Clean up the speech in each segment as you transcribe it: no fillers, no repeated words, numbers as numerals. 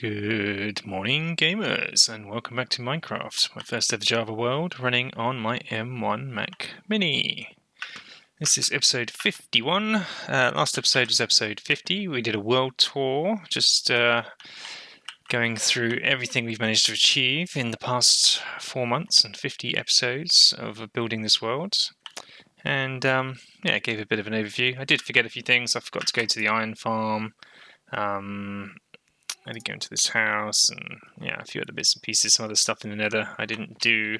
Good morning, gamers, and welcome back to Minecraft, my first ever Java world, running on my M1 Mac Mini. This is episode 51. Last episode was episode 50. We did a world tour, just going through everything we've managed to achieve in the past 4 months and 50 episodes of building this world. And yeah, it gave a bit of an overview. I did forget a few things. I forgot to go to the iron farm. I did go into this house and yeah, a few other bits and pieces, some other stuff in the nether I didn't do.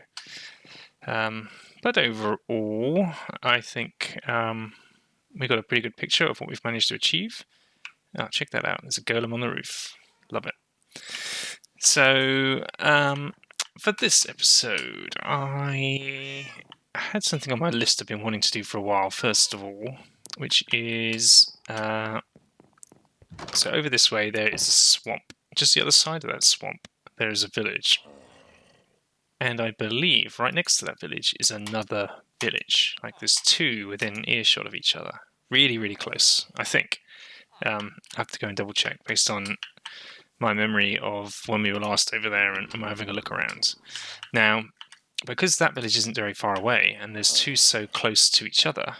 But overall, I think we got a pretty good picture of what we've managed to achieve. Oh, check that out. There's a golem on the roof. Love it. So, for this episode, I had something on my list I've been wanting to do for a while, first of all, which is... So over this way there is a swamp. Just the other side of that swamp there is a village. And I believe right next to that village is another village. Like there's two within earshot of each other. Really, really close, I think. I have to go and double check based on my memory of when we were last over there and having a look around. Now, because that village isn't very far away and there's two so close to each other,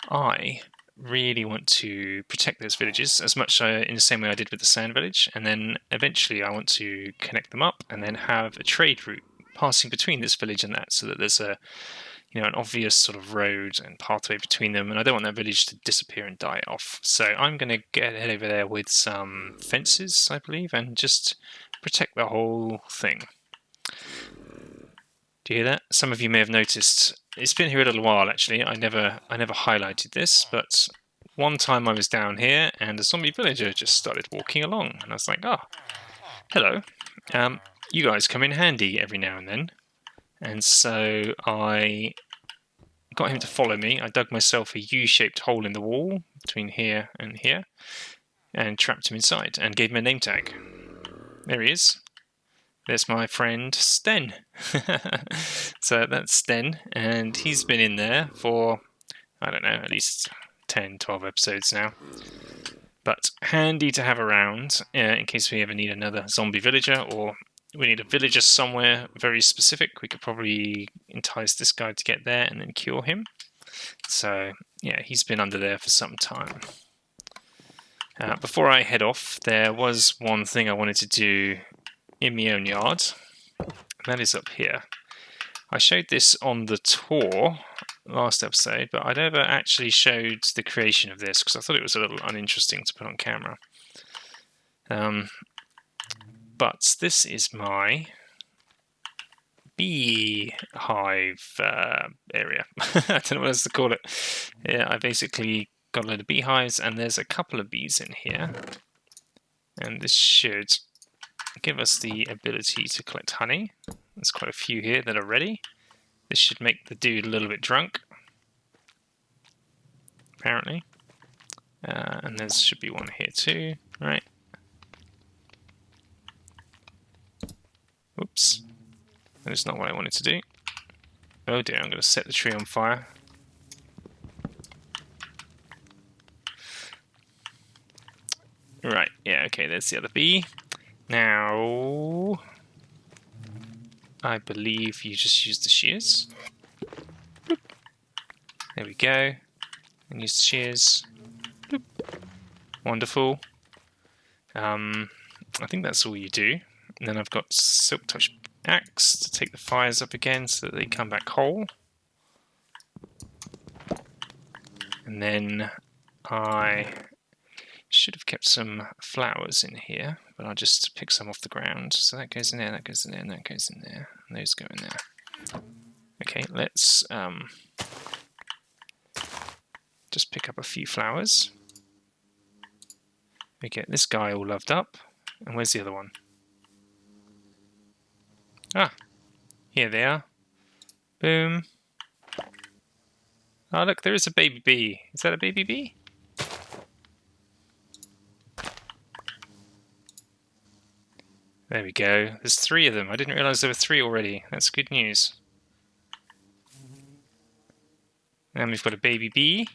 I really want to protect those villages as much in the same way I did with the sand village, and then eventually I want to connect them up and then have a trade route passing between this village and that, so that there's a an obvious sort of road and pathway between them, and I don't want that village to disappear and die off. So I'm going to head over there with some fences, I believe, and just protect the whole thing. Do you hear that? Some of you may have noticed. It's been here a little while, actually. I never highlighted this, but one time I was down here and a zombie villager just started walking along, and I was like, "Oh, hello. You guys come in handy every now and then." And so I got him to follow me. I dug myself a U-shaped hole in the wall between here and here, and trapped him inside, and gave him a name tag. There he is. There's my friend Sten. So that's Sten, and he's been in there for, I don't know, at least 10, 12 episodes now. But handy to have around in case we ever need another zombie villager, or we need a villager somewhere very specific. We could probably entice this guy to get there and then cure him. So yeah, he's been under there for some time. Before I head off, there was one thing I wanted to do in my own yard. That is up here. I showed this on the tour last episode, but I never actually showed the creation of this because I thought it was a little uninteresting to put on camera. But this is my beehive area. I don't know what else to call it. Yeah, I basically got a load of beehives, and there's a couple of bees in here. And this should give us the ability to collect honey. There's quite a few here that are ready. This should make the dude a little bit drunk, apparently. And there should be one here too, right? Oops. That is not what I wanted to do. Oh dear, I'm going to set the tree on fire. Right, yeah, okay, there's the other bee. Now, I believe you just use the shears. Boop. There we go. And use the shears. Boop. Wonderful. I think that's all you do. And then I've got Silk Touch Axe to take the fires up again so that they come back whole. And then I should have kept some flowers in here, but I'll just pick some off the ground. So that goes in there, that goes in there, and that goes in there, and those go in there. Okay, let's just pick up a few flowers. We get this guy all loved up. And where's the other one? Ah, here they are. Boom. Oh look, there is a baby bee. Is that a baby bee? There we go. There's 3 of them. I didn't realise there were 3 already. That's good news. And we've got a baby bee.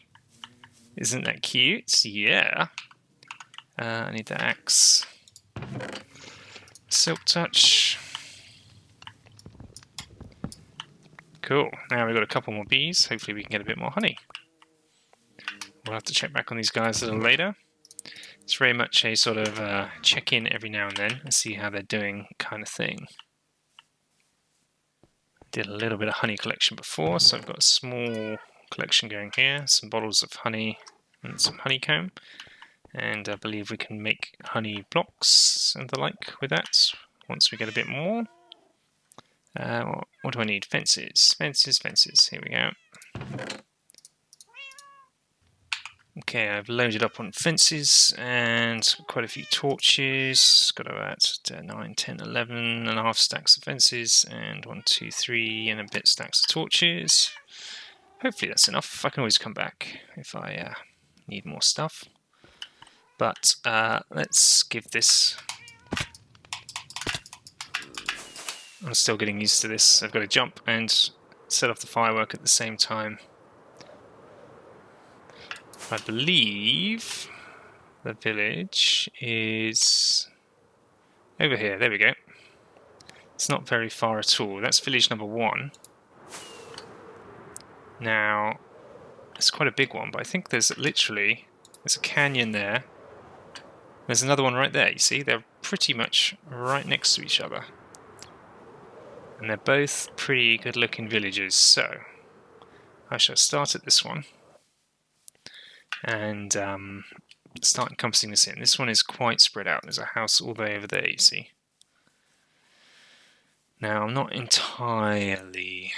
Isn't that cute? Yeah. I need the axe. Silk touch. Cool. Now we've got a couple more bees. Hopefully we can get a bit more honey. We'll have to check back on these guys a little later. It's very much a sort of check-in every now and then and see how they're doing kind of thing. Did a little bit of honey collection before, so I've got a small collection going here. Some bottles of honey and some honeycomb. And I believe we can make honey blocks and the like with that once we get a bit more. What do I need? Fences. Fences, fences. Here we go. Okay, I've loaded up on fences and quite a few torches. Got about 9, 10, 11 and a half stacks of fences and 1, 2, 3 and a bit stacks of torches. Hopefully that's enough. I can always come back if I need more stuff. But let's give this... I'm still getting used to this. I've got to jump and set off the firework at the same time. I believe the village is over here. There we go. It's not very far at all. That's village number 1. Now, it's quite a big one, but I think there's a canyon there. There's another one right there, you see? They're pretty much right next to each other. And they're both pretty good looking villages, so I shall start at this one and start encompassing this in. This one is quite spread out. There's a house all the way over there, you see. Now, I'm not entirely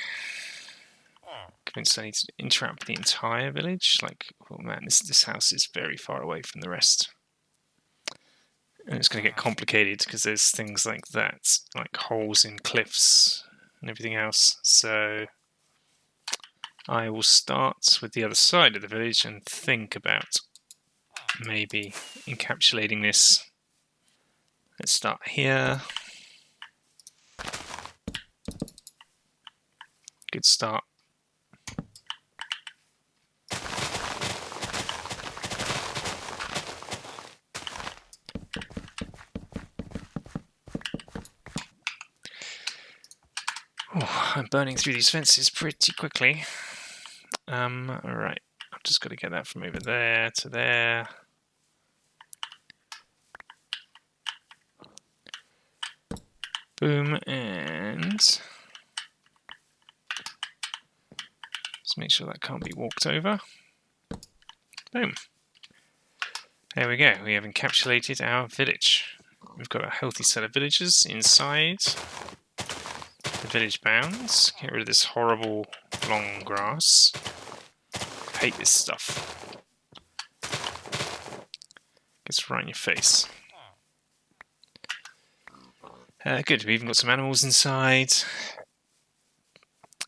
convinced I need to entrap the entire village. Like, oh man, this house is very far away from the rest. And it's going to get complicated because there's things like that, like holes in cliffs and everything else. So I will start with the other side of the village and think about maybe encapsulating this. Let's start here. Good start. Oh, I'm burning through these fences pretty quickly. Alright, I've just got to get that from over there to there. Boom, and just make sure that can't be walked over. Boom. There we go, we have encapsulated our village. We've got a healthy set of villagers inside the village bounds. Get rid of this horrible long grass. I hate this stuff. Gets right in your face. Good, we've even got some animals inside.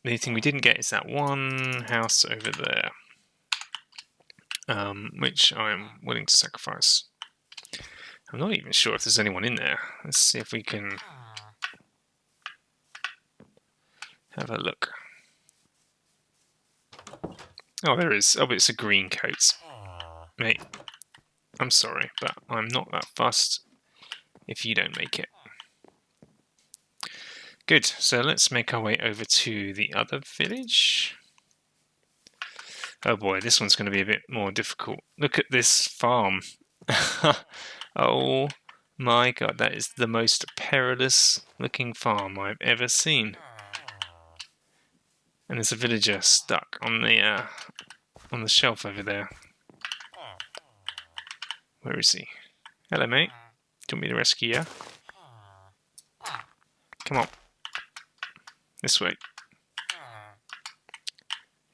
The only thing we didn't get is that one house over there, which I'm willing to sacrifice. I'm not even sure if there's anyone in there. Let's see if we can have a look. Oh, there is. Oh, but it's a green coat. Mate, I'm sorry, but I'm not that fussed if you don't make it. Good, so let's make our way over to the other village. Oh boy, this one's going to be a bit more difficult. Look at this farm. Oh my god, that is the most perilous looking farm I've ever seen. And there's a villager stuck on the shelf over there. Where is he? Hello, mate. Do you want me to rescue you? Come on. This way.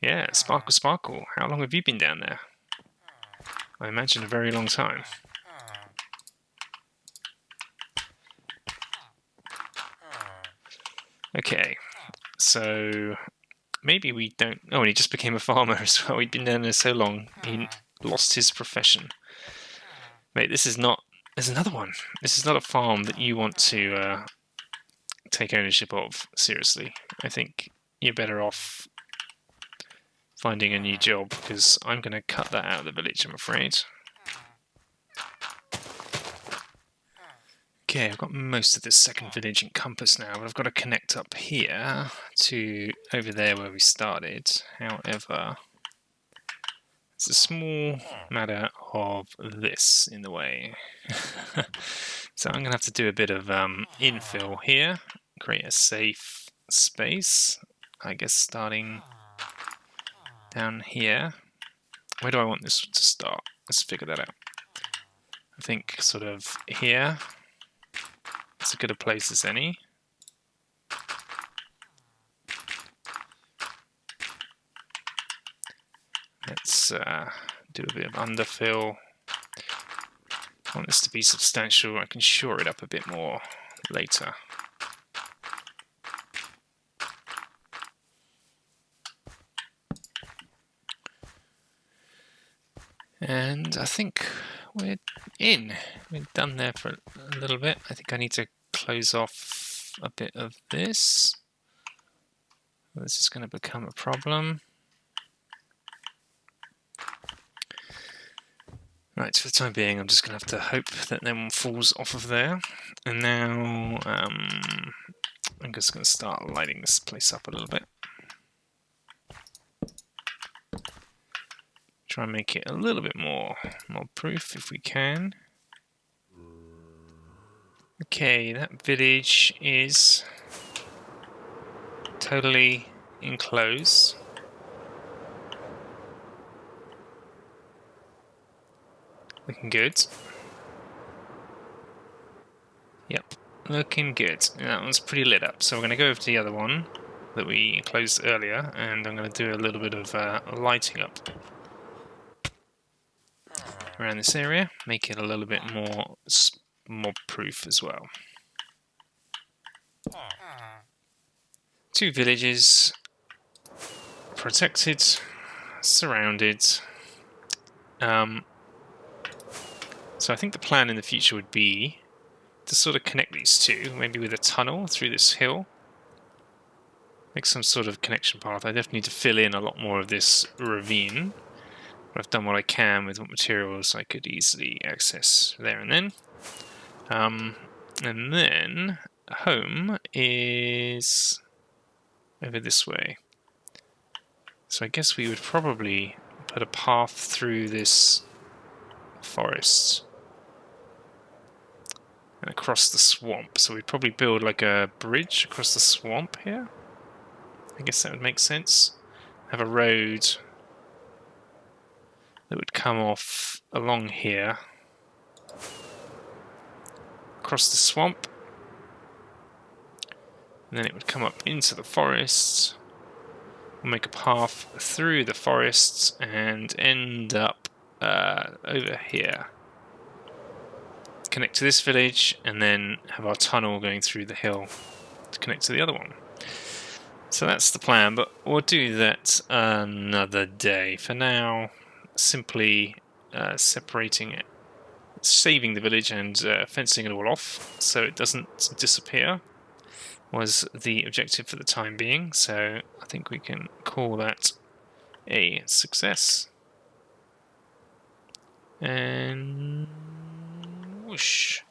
Yeah, sparkle, sparkle. How long have you been down there? I imagine a very long time. Okay, so maybe we don't... Oh, and he just became a farmer as well. He'd been down there so long, he lost his profession. Mate, this is not... There's another one. This is not a farm that you want to take ownership of, seriously. I think you're better off finding a new job, because I'm going to cut that out of the village, I'm afraid. Okay, I've got most of this second village encompassed now, but I've got to connect up here to over there where we started. However, it's a small matter of this in the way. So I'm going to have to do a bit of infill here, create a safe space, I guess starting down here. Where do I want this to start? Let's figure that out. I think sort of here. It's as good a place as any. Let's do a bit of underfill. I want this to be substantial. I can shore it up a bit more later. And I think we're in. We're done there for a little bit. I think I need to close off a bit of this. This is going to become a problem. Right, for the time being, I'm just going to have to hope that no one falls off of there. And now I'm just going to start lighting this place up a little bit. Try and make it a little bit more mob-proof if we can. Okay, that village is totally enclosed. Looking good. Yep, looking good. That one's pretty lit up. So we're going to go over to the other one that we closed earlier, and I'm going to do a little bit of lighting up around this area, make it a little bit more mob-proof as well. 2 villages, protected, surrounded. So I think the plan in the future would be to sort of connect these two, maybe with a tunnel through this hill. Make some sort of connection path. I definitely need to fill in a lot more of this ravine. But I've done what I can with what materials I could easily access there and then. And then home is over this way. So I guess we would probably put a path through this forest and across the swamp. So we'd probably build like a bridge across the swamp here. I guess that would make sense. Have a road that would come off along here, across the swamp, and then it would come up into the forest. We'll make a path through the forests and end up over here. Connect to this village and then have our tunnel going through the hill to connect to the other one. So that's the plan, but we'll do that another day. For now, simply separating it, saving the village and fencing it all off so it doesn't disappear was the objective for the time being. So I think we can call that a success. And whoosh.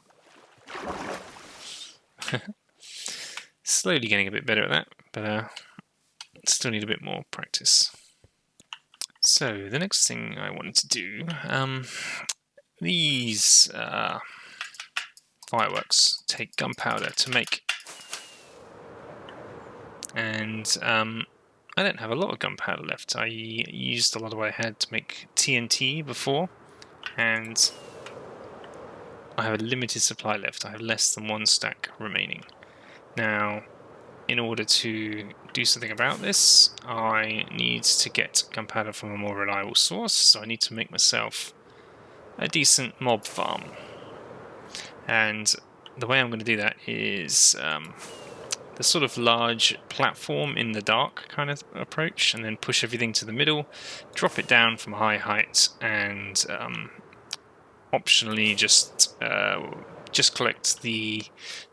Slowly getting a bit better at that, but still need a bit more practice. So the next thing I wanted to do, these fireworks take gunpowder to make, and I don't have a lot of gunpowder left. I used a lot of what I had to make TNT before, and I have a limited supply left. I have less than 1 stack remaining. Now, in order to do something about this, I need to get gunpowder from a more reliable source, so I need to make myself a decent mob farm. And the way I'm going to do that is the sort of large platform in the dark kind of approach, and then push everything to the middle, drop it down from a high height, and optionally just collect the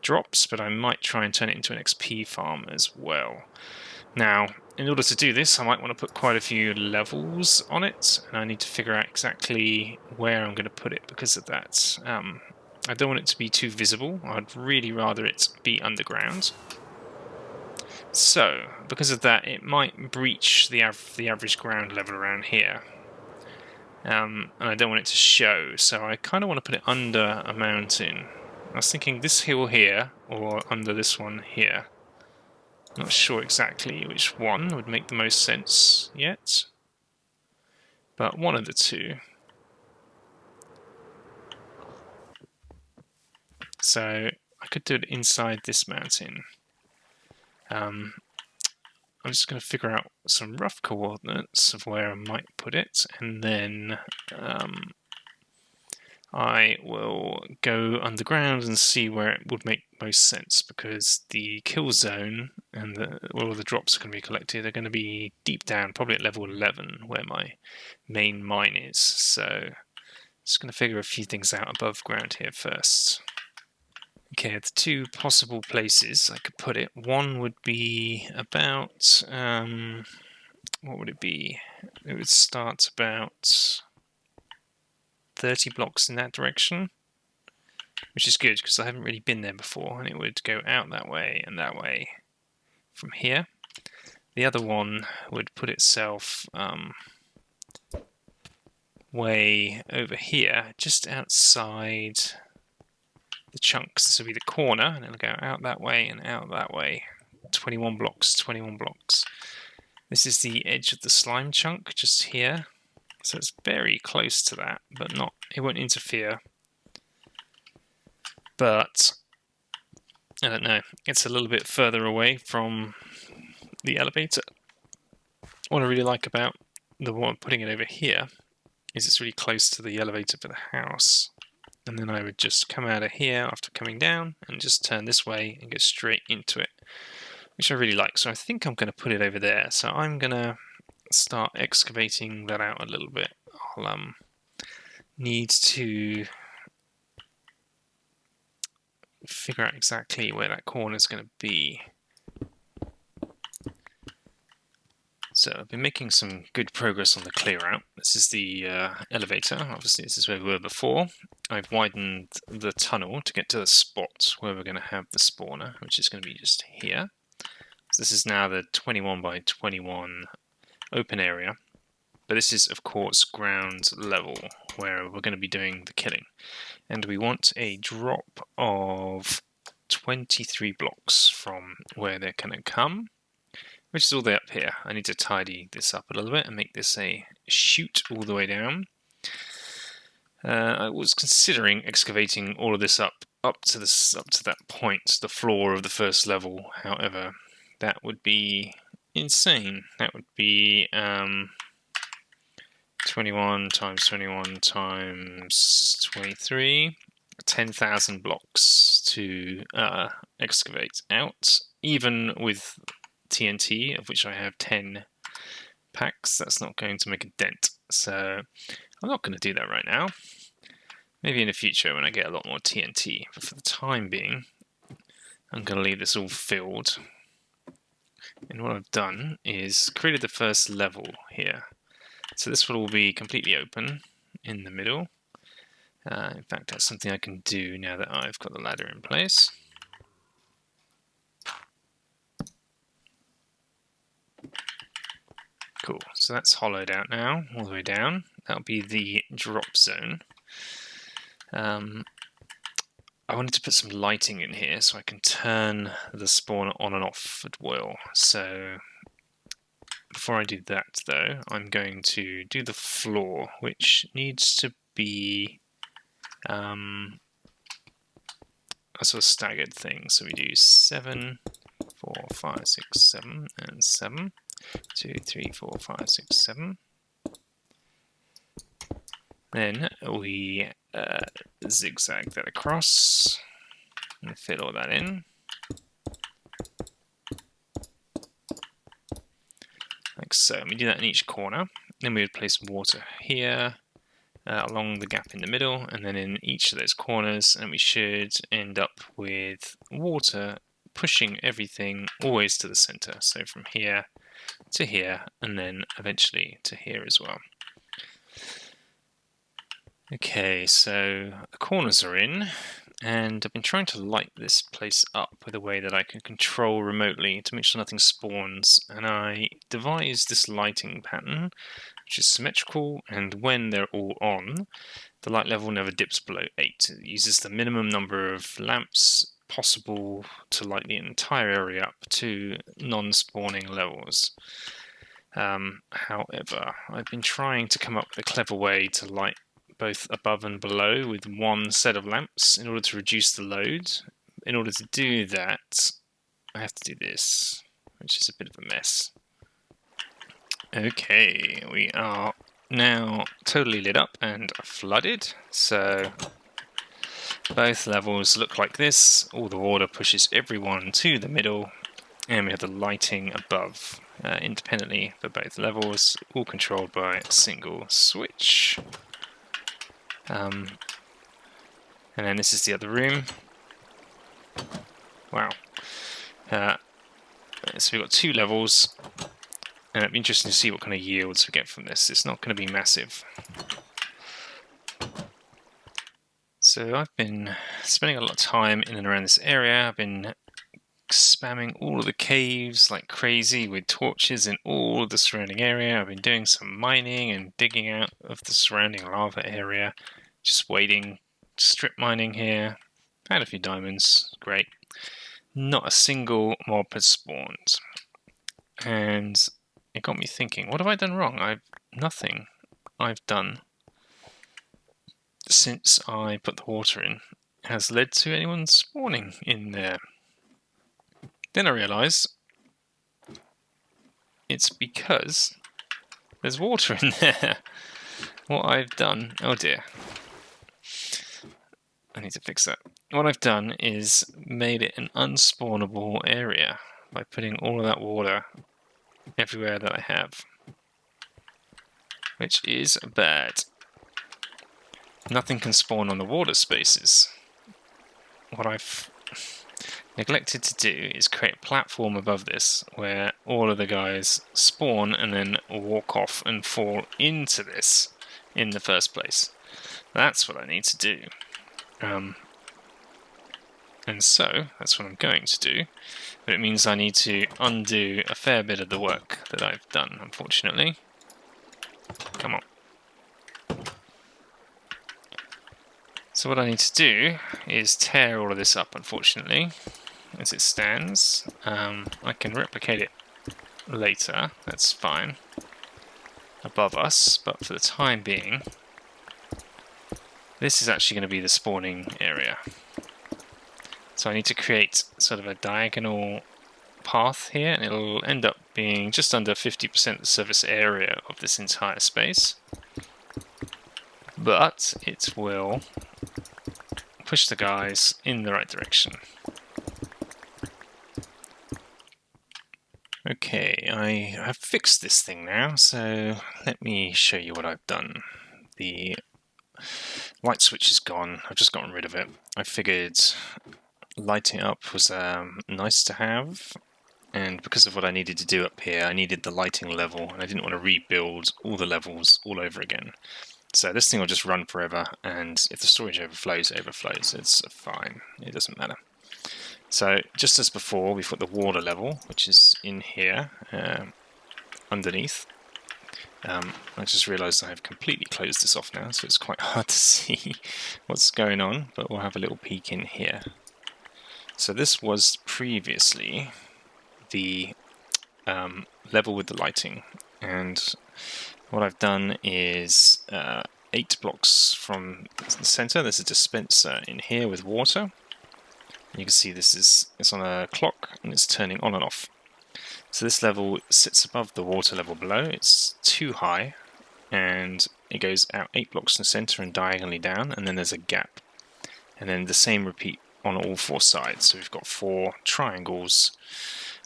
drops, but I might try and turn it into an XP farm as well. Now, in order to do this, I might want to put quite a few levels on it, and I need to figure out exactly where I'm going to put it because of that. I don't want it to be too visible. I'd really rather it be underground. So, because of that, it might breach the average ground level around here. And I don't want it to show, so I kind of want to put it under a mountain. I was thinking this hill here, or under this one here. Not sure exactly which one would make the most sense yet, but one of the two. So I could do it inside this mountain. I'm just going to figure out some rough coordinates of where I might put it, and then I will go underground and see where it would make most sense, because the kill zone and where all the drops are going to be collected are going to be deep down, probably at level 11, where my main mine is. So just going to figure a few things out above ground here first. Okay, the two possible places I could put it. One would be about, what would it be? It would start about 30 blocks in that direction, which is good because I haven't really been there before, and it would go out that way and that way from here. The other one would put itself way over here, just outside the chunks. This will be the corner, and it'll go out that way and out that way. 21 blocks, 21 blocks. This is the edge of the slime chunk just here, so it's very close to that, but not, it won't interfere. But I don't know, it's a little bit further away from the elevator. What I really like about the one putting it over here is it's really close to the elevator for the house. And then I would just come out of here after coming down and just turn this way and go straight into it, which I really like. So I think I'm going to put it over there. So I'm going to start excavating that out a little bit. I'll need to figure out exactly where that corner is going to be. So I've been making some good progress on the clear out. This is the elevator. Obviously this is where we were before. I've widened the tunnel to get to the spot where we're going to have the spawner, which is going to be just here. So this is now the 21 by 21 open area. But this is of course ground level where we're going to be doing the killing. And we want a drop of 23 blocks from where they're going to come, which is all the way up here. I need to tidy this up a little bit and make this a chute all the way down. I was considering excavating all of this up to that point, the floor of the first level. However, that would be insane. That would be 21 times 21 times 23, 10,000 blocks to excavate out, even with TNT, of which I have 10 packs. That's not going to make a dent, so I'm not going to do that right now. Maybe in the future when I get a lot more TNT, but for the time being I'm going to leave this all filled. And what I've done is created the first level here, so this will all be completely open in the middle. In fact, that's something I can do now that I've got the ladder in place. Cool, so that's hollowed out now, all the way down. That'll be the drop zone. I wanted to put some lighting in here so I can turn the spawner on and off at will. So before I do that though, I'm going to do the floor, which needs to be a sort of staggered thing. So we do 7, 4, 5, 6, 7, and 7. 2, 3, 4, 5, 6, 7. Then we zigzag that across and fit all that in. Like so. And we do that in each corner. Then we would place water here, along the gap in the middle, and then in each of those corners, and we should end up with water pushing everything always to the center. So from here to here, and then eventually to here as well. Okay, so the corners are in, and I've been trying to light this place up with a way that I can control remotely to make sure nothing spawns, and I devised this lighting pattern, which is symmetrical, and when they're all on, the light level never dips below 8. It uses the minimum number of lamps possible to light the entire area up to non-spawning levels. However, I've been trying to come up with a clever way to light both above and below with one set of lamps in order to reduce the load. In order to do that, I have to do this, which is a bit of a mess. Okay, we are now totally lit up and flooded, so both levels look like this. All the water pushes everyone to the middle, and we have the lighting above independently for both levels, all controlled by a single switch. And then this is the other room. Wow. So we've got 2 levels, and it'd be interesting to see what kind of yields we get from this. It's not going to be massive. So I've been spending a lot of time in and around this area. I've been spamming all of the caves like crazy with torches in all of the surrounding area. I've been doing some mining and digging out of the surrounding lava area. Just waiting, strip mining here. Had a few diamonds, great. Not a single mob has spawned. And it got me thinking, what have I done wrong? Nothing I've done since I put the water in has led to anyone spawning in there. Then I realised it's because there's water in there. What I've done, oh dear, I need to fix that. What I've done is made it an unspawnable area by putting all of that water everywhere that I have, which is bad. Nothing can spawn on the water spaces. What I've neglected to do is create a platform above this where all of the guys spawn and then walk off and fall into this in the first place. That's what I need to do. And so that's what I'm going to do, but it means I need to undo a fair bit of the work that I've done, unfortunately. Come on. So what I need to do is tear all of this up, unfortunately, as it stands. I can replicate it later, that's fine, above us, but for the time being, this is actually going to be the spawning area. So I need to create sort of a diagonal path here, and it'll end up being just under 50% of the surface area of this entire space. But it will push the guys in the right direction. Okay, I have fixed this thing now, so let me show you what I've done. The light switch is gone, I've just gotten rid of it. I figured lighting up was nice to have, and because of what I needed to do up here, I needed the lighting level, and I didn't want to rebuild all the levels all over again. So this thing will just run forever, and if the storage overflows, it overflows. It's fine, it doesn't matter. So just as before, we've got the water level, which is in here, underneath. I just realised I have completely closed this off now, so it's quite hard to see what's going on, but we'll have a little peek in here. So this was previously the level with the lighting, and what I've done is 8 blocks from the center. There's a dispenser in here with water. You can see it's on a clock and it's turning on and off. So this level sits above the water level below. It's too high, and it goes out 8 blocks in the center and diagonally down, and then there's a gap. And then the same repeat on all 4 sides. So we've got 4 triangles,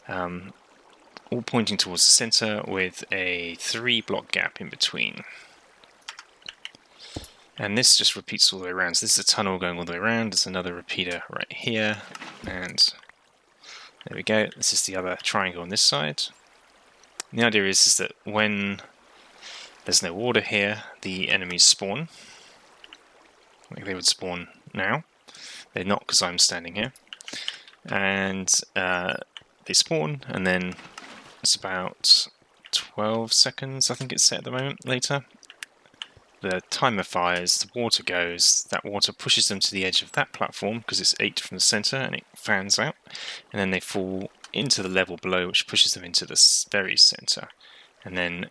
all pointing towards the center with a 3-block gap in between. And this just repeats all the way around. So this is a tunnel going all the way around. There's another repeater right here, and there we go. This is the other triangle on this side. And the idea is that when there's no water here, the enemies spawn. like they would spawn now. They're not because I'm standing here. And they spawn, and then it's about 12 seconds, I think it's set at the moment, later. The timer fires, the water goes, that water pushes them to the edge of that platform because it's 8 from the center and it fans out, and then they fall into the level below, which pushes them into the very center. And then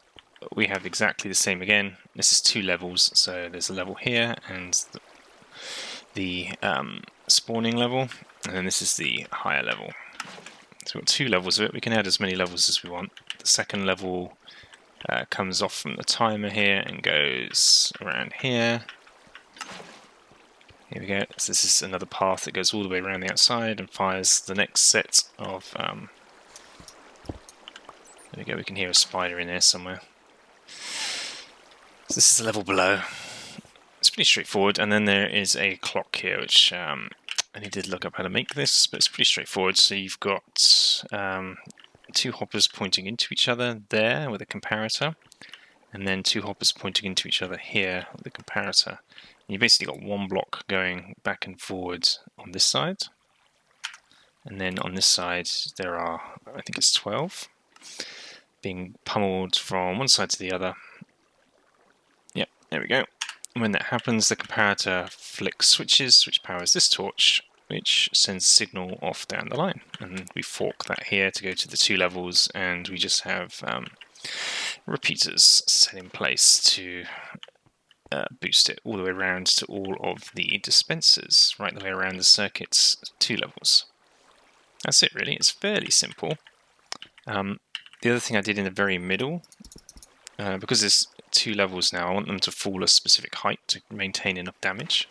we have exactly the same again. This is 2 levels, so there's a level here and the spawning level, and then this is the higher level. So we've got 2 levels of it. We can add as many levels as we want. The second level comes off from the timer here and goes around here. Here we go. So this is another path that goes all the way around the outside and fires the next set of... there we go, we can hear a spider in there somewhere. So this is the level below. It's pretty straightforward, and then there is a clock here, which I did look up how to make this, but it's pretty straightforward. So you've got 2 hoppers pointing into each other there with a comparator, and then 2 hoppers pointing into each other here with a comparator. And you basically got 1 block going back and forward on this side, and then on this side there are, I think it's 12, being pummeled from one side to the other. Yep, there we go. When that happens, the comparator flicks switches, which powers this torch, which sends a signal off down the line. And we fork that here to go to the 2 levels, and we just have repeaters set in place to boost it all the way around to all of the dispensers, right the way around the circuit's 2 levels. That's it really, it's fairly simple. The other thing I did in the very middle, because there's 2 levels now, I want them to fall a specific height to maintain enough damage,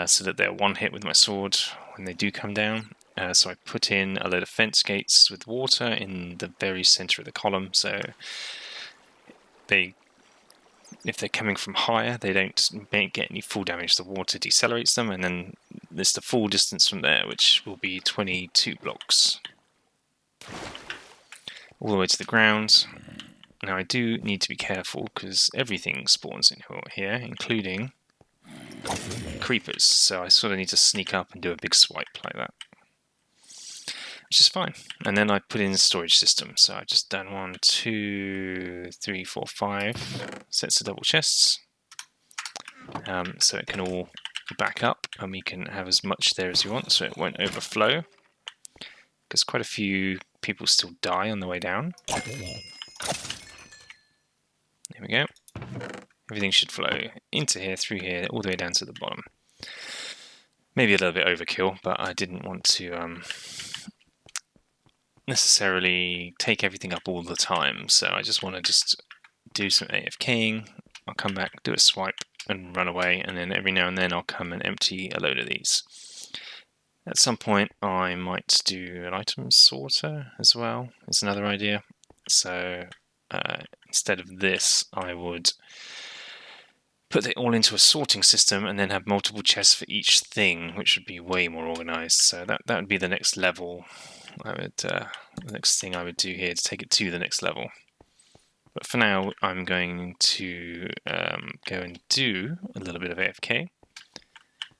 so that they're 1 hit with my sword when they do come down. So I put in a load of fence gates with water in the very center of the column, so if they're coming from higher, they don't get any full damage. The water decelerates them, and then there's the full distance from there, which will be 22 blocks. All the way to the ground. Now I do need to be careful because everything spawns in here, including creepers. So I sort of need to sneak up and do a big swipe like that, which is fine. And then I put in the storage system. So I've just done 1, 2, 3, 4, 5 sets of double chests. So it can all back up and we can have as much there as we want so it won't overflow. Because quite a few people still die on the way down. There we go. Everything should flow into here, through here, all the way down to the bottom. Maybe a little bit overkill, but I didn't want to necessarily take everything up all the time. So I just want to just do some AFKing. I'll come back, do a swipe, and run away. And then every now and then I'll come and empty a load of these. At some point I might do an item sorter as well. It's another idea. So instead of this, I would put it all into a sorting system and then have multiple chests for each thing, which would be way more organized. So that would be the next level. The next thing I would do here to take it to the next level. But for now, I'm going to go and do a little bit of AFK.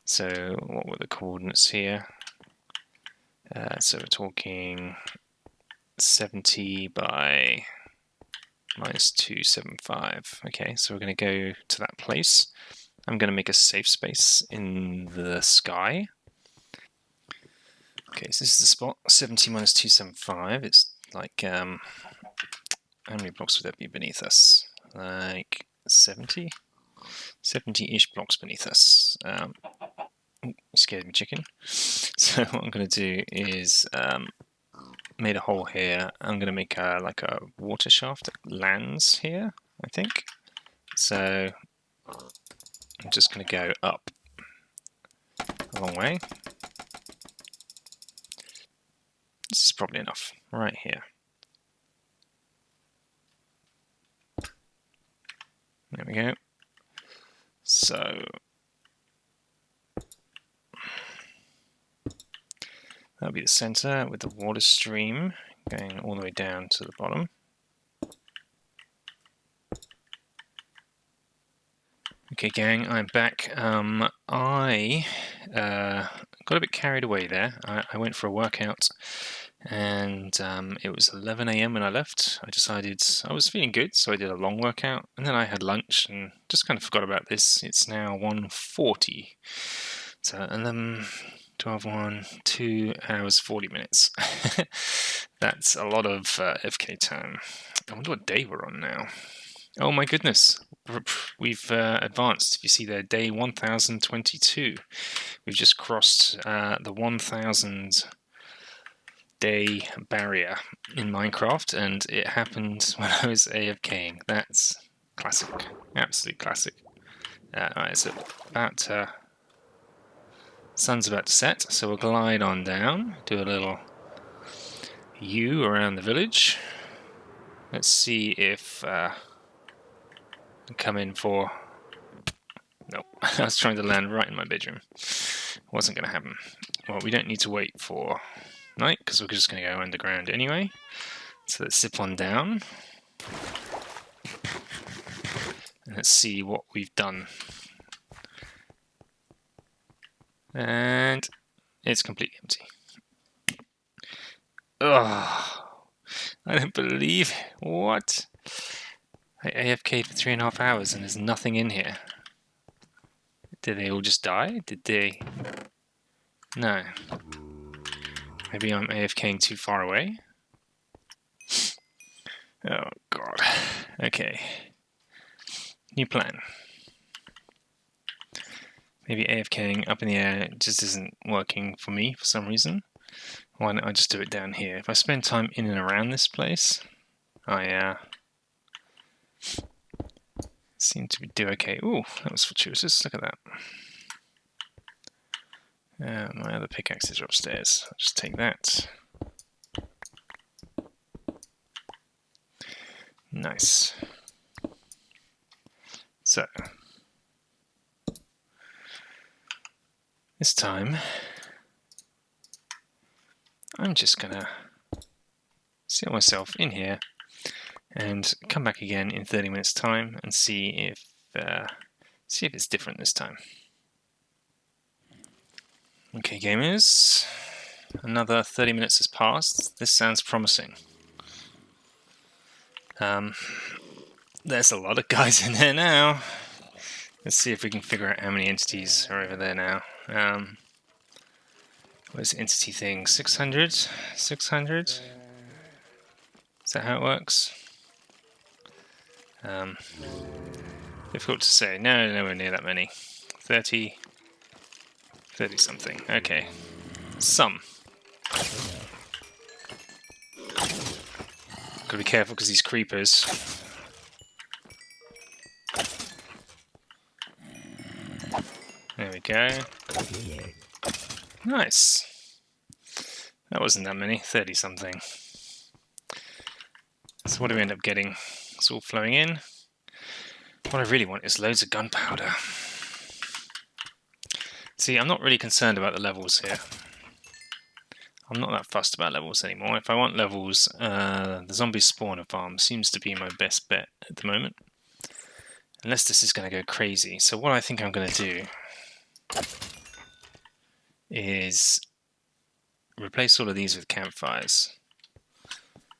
So what were the coordinates here? So we're talking 70 by minus 275. Okay, so we're going to go to that place. I'm going to make a safe space in the sky. Okay, so this is the spot, 70 minus 275. It's like, how many blocks would that be beneath us? Like 70? 70-ish blocks beneath us. Scared me chicken. So what I'm going to do is made a hole here. I'm going to make like a water shaft that lands here, I think. So I'm just going to go up a long way. This is probably enough, right here. There we go. So that'll be the center with the water stream going all the way down to the bottom. Okay, Okay, gang, I'm back. I got a bit carried away there. I went for a workout, and it was 11 a.m. when I left. I decided I was feeling good, so I did a long workout, and then I had lunch and just kind of forgot about this. It's now 1:40, so 11, 12, 1, 2 hours, 40 minutes. That's a lot of FK time. I wonder what day we're on now. Oh my goodness, we've advanced. If you see there, day 1022. We've just crossed the 1000 day barrier in Minecraft, and it happened when I was AFKing. That's classic, absolute classic. Alright, so sun's about to set, so we'll glide on down, do a little U around the village. Let's see if come in for... Nope, I was trying to land right in my bedroom. Wasn't going to happen. Well, we don't need to wait for night, because we're just going to go underground anyway. So let's zip on down. And let's see what we've done. And it's completely empty. Ugh, I don't believe it. What? I AFK'd for 3.5 hours and there's nothing in here. Did they all just die? Did they... No. Maybe I'm AFKing too far away? Oh god. Okay. New plan. Maybe AFKing up in the air just isn't working for me for some reason. Why don't I just do it down here? If I spend time in and around this place, I seem to do okay. Ooh, that was fortuitous. Look at that. My other pickaxes are upstairs. I'll just take that. Nice. So, this time, I'm just gonna seal myself in here and come back again in 30 minutes time and see if it's different this time. Okay, gamers, another 30 minutes has passed. This sounds promising. There's a lot of guys in there now. Let's see if we can figure out how many entities are over there now. Where's the entity thing? 600? 600? Is that how it works? Difficult to say. No, nowhere near that many. 30 something. Okay. Some. Gotta be careful because these creepers. There we go. Nice. That wasn't that many. 30 something. So what do we end up getting? It's all flowing in. What I really want is loads of gunpowder. See, I'm not really concerned about the levels here. I'm not that fussed about levels anymore. If I want levels, the zombie spawner farm seems to be my best bet at the moment. Unless this is going to go crazy. So what I think I'm going to do is replace all of these with campfires.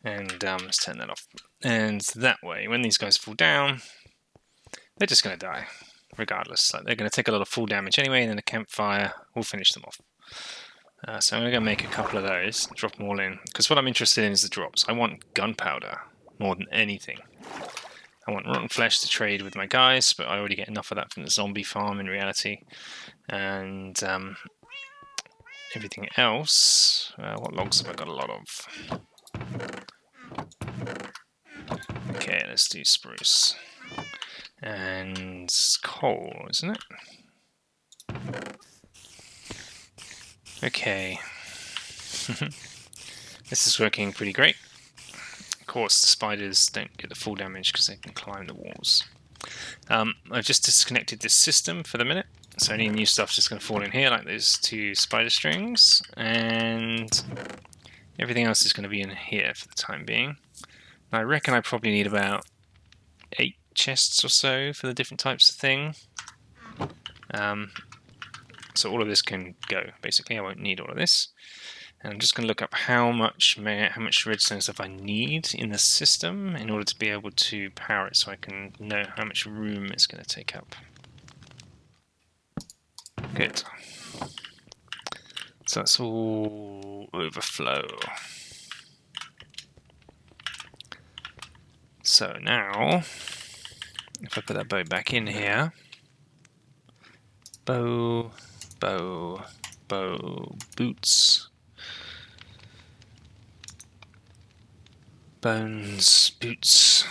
And let's turn that off. And that way, when these guys fall down, they're just going to die, regardless. Like, they're going to take a lot of fall damage anyway, and then a campfire will finish them off. So I'm going to go make a couple of those, drop them all in. Because what I'm interested in is the drops. I want gunpowder more than anything. I want rotten flesh to trade with my guys, but I already get enough of that from the zombie farm in reality. And everything else, what logs have I got a lot of? Okay, let's do spruce. And coal, isn't it? Okay. This is working pretty great. Of course, the spiders don't get the full damage because they can climb the walls. I've just disconnected this system for the minute, so any new stuff's just going to fall in here, like those 2 spider strings, and everything else is going to be in here for the time being. And I reckon I probably need about 8 chests or so for the different types of thing. So all of this can go. Basically, I won't need all of this. And I'm just going to look up how much redstone stuff I need in the system in order to be able to power it, so I can know how much room it's going to take up. Good. So that's all overflow. So now, if I put that bow back in here, bow, boots, bones, boots,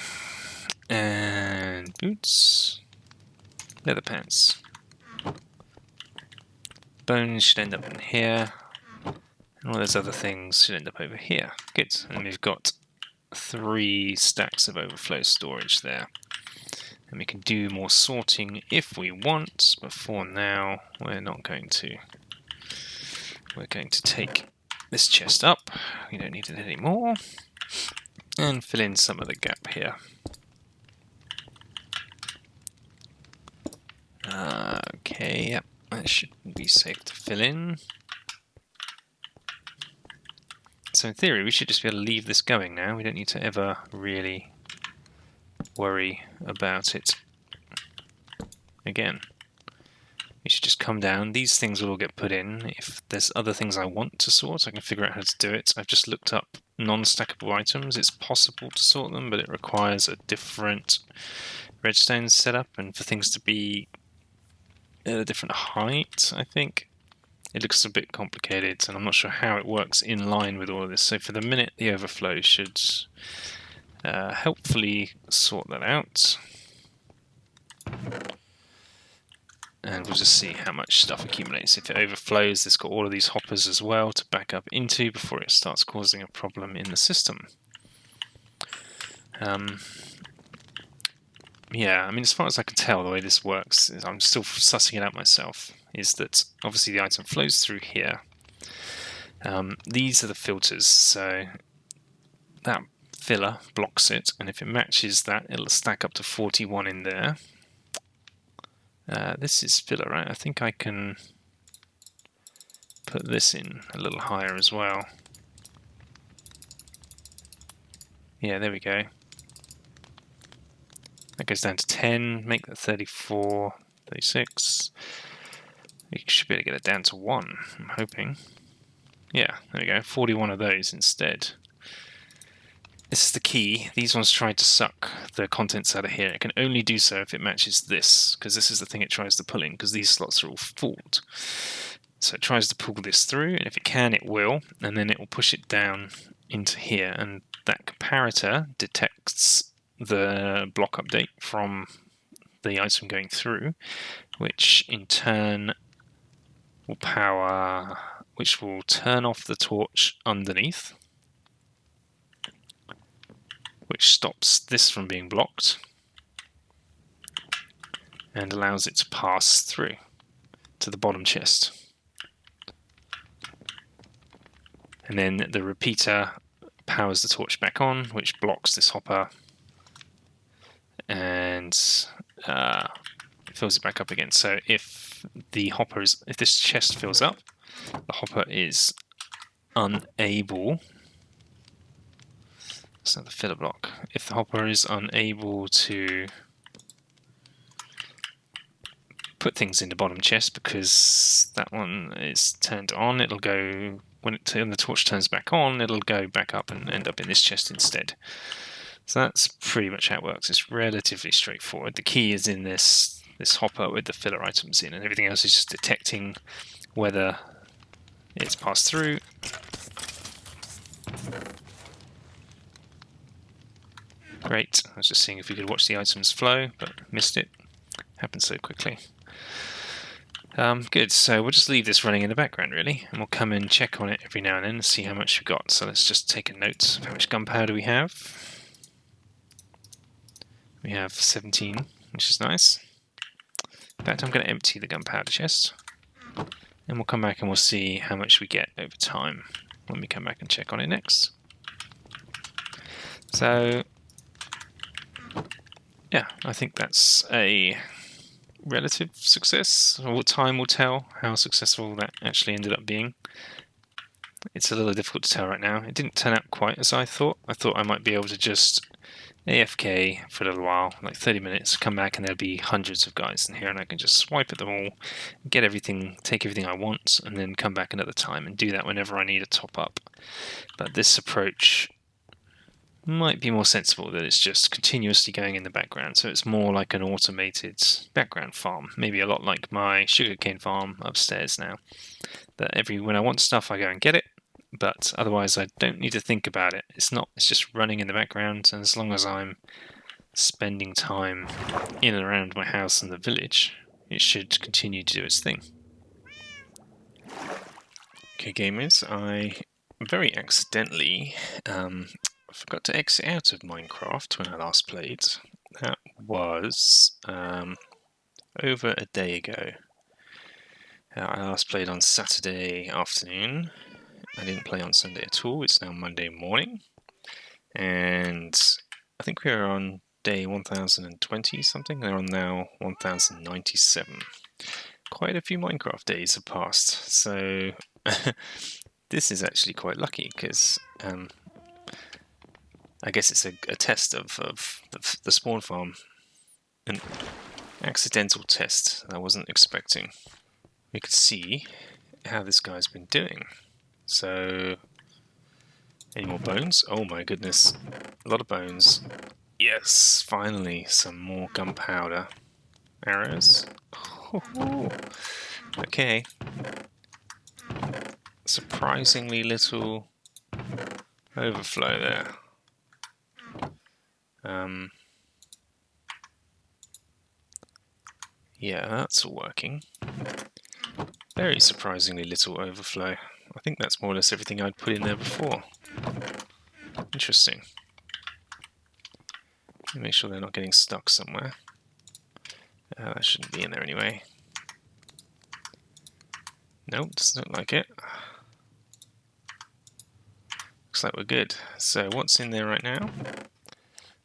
and boots, leather pants. Bones should end up in here, and all those other things should end up over here. Good, and we've got 3 stacks of overflow storage there. And we can do more sorting if we want, but for now we're not going to. We're going to take this chest up, we don't need it anymore, and fill in some of the gap here. Okay, yep, that should be safe to fill in. So in theory we should just be able to leave this going now, we don't need to ever really worry about it again. We should just come down, these things will all get put in. If there's other things I want to sort, I can figure out how to do it. I've just looked up non-stackable items. It's possible to sort them, but it requires a different redstone setup, and for things to be at a different height, I think. It looks a bit complicated, and I'm not sure how it works in line with all of this. So for the minute, the overflow should helpfully sort that out. And we'll just see how much stuff accumulates. If it overflows, it's got all of these hoppers as well to back up into before it starts causing a problem in the system. Yeah, I mean, as far as I can tell, the way this works, is I'm still sussing it out myself, is that obviously the item flows through here. These are the filters, so that filler blocks it, and if it matches that, it'll stack up to 41 in there. This is filler, right? I think I can put this in a little higher as well. Yeah, there we go. That goes down to 10, make that 34, 36. You should be able to get it down to 1, I'm hoping. Yeah, there we go, 41 of those instead. This is the key. These ones try to suck the contents out of here. It can only do so if it matches this, because this is the thing it tries to pull in, because these slots are all full. So it tries to pull this through, and if it can, it will, and then it will push it down into here, and that comparator detects the block update from the item going through, which in turn will turn off the torch underneath, which stops this from being blocked and allows it to pass through to the bottom chest. And then the repeater powers the torch back on, which blocks this hopper and fills it back up again. So if this chest fills up, the hopper is unable. It's not the filler block. If the hopper is unable to put things in the bottom chest because that one is turned on, it'll go, when the torch turns back on, it'll go back up and end up in this chest instead. So that's pretty much how it works. It's relatively straightforward. The key is in this hopper with the filler items in, and everything else is just detecting whether it's passed through. Great. I was just seeing if we could watch the items flow, but missed it. Happened so quickly. Good, so we'll just leave this running in the background really, and we'll come and check on it every now and then and see how much we've got. So let's just take a note of how much gunpowder we have. We have 17, which is nice. In fact, I'm going to empty the gunpowder chest, and we'll come back and we'll see how much we get over time when we come back and check on it next. So, yeah, I think that's a relative success, or time will tell how successful that actually ended up being. It's a little difficult to tell right now. It didn't turn out quite as I thought. I thought I might be able to just AFK for a little while, like 30 minutes, come back and there'll be hundreds of guys in here and I can just swipe at them all, get everything, take everything I want, and then come back another time and do that whenever I need a top up. But this approach might be more sensible, that it's just continuously going in the background, so it's more like an automated background farm, maybe a lot like my sugarcane farm upstairs now, that when I want stuff I go and get it, but otherwise I don't need to think about it. It's just running in the background, and as long as I'm spending time in and around my house and the village, it should continue to do its thing. Okay gamers, I very accidentally forgot to exit out of Minecraft when I last played. That was over a day ago. I last played on Saturday afternoon. I didn't play on Sunday at all. It's now Monday morning. And I think we're on day 1020 something. They're on now 1097. Quite a few Minecraft days have passed. So this is actually quite lucky because I guess it's a test of the spawn farm. An accidental test I wasn't expecting. We could see how this guy's been doing. So, any more bones? Oh my goodness, a lot of bones. Yes, finally, some more gunpowder. Arrows. Oh, okay. Surprisingly little overflow there. Yeah, that's all working. Very surprisingly little overflow. I think that's more or less everything I'd put in there before. Interesting. Make sure they're not getting stuck somewhere. That shouldn't be in there anyway. Nope, doesn't look like it. Looks like we're good. So what's in there right now?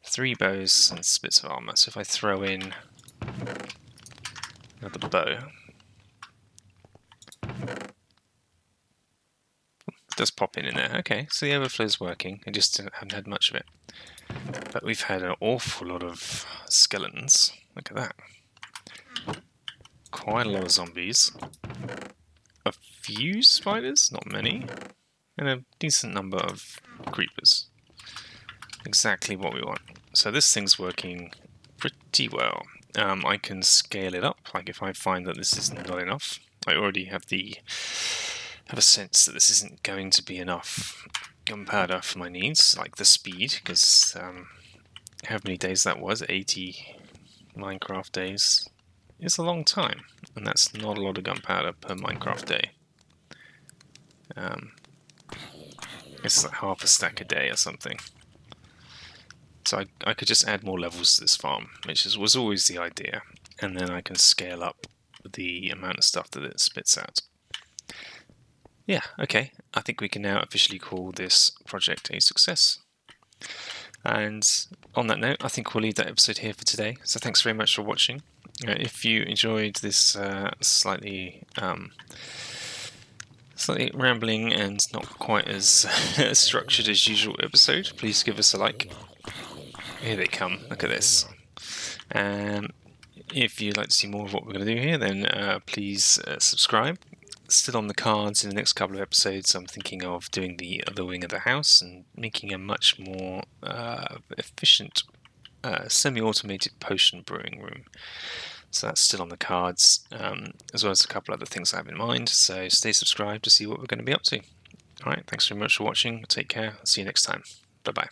3 bows and bits of armor. So if I throw in another bow, it does pop in there. Okay, so the overflow's working. I just haven't had much of it. But we've had an awful lot of skeletons. Look at that. Quite a lot of zombies. A few spiders, not many. And a decent number of creepers. Exactly what we want. So this thing's working pretty well. I can scale it up, like if I find that this is not enough. I already have a sense that this isn't going to be enough gunpowder for my needs, like the speed, because how many days that was, 80 Minecraft days, is a long time, and that's not a lot of gunpowder per Minecraft day. It's like half a stack a day or something. So I could just add more levels to this farm, which was always the idea, and then I can scale up the amount of stuff that it spits out. Yeah, okay, I think we can now officially call this project a success. And on that note, I think we'll leave that episode here for today. So thanks very much for watching. If you enjoyed this slightly rambling and not quite as structured as usual episode, please give us a like. Here they come, look at this. If you'd like to see more of what we're going to do here, then please subscribe. Still on the cards in the next couple of episodes, I'm thinking of doing the other wing of the house and making a much more efficient semi-automated potion brewing room. So that's still on the cards, as well as a couple other things I have in mind. So stay subscribed to see what we're going to be up to. Alright, thanks very much for watching. Take care. See you next time. Bye-bye.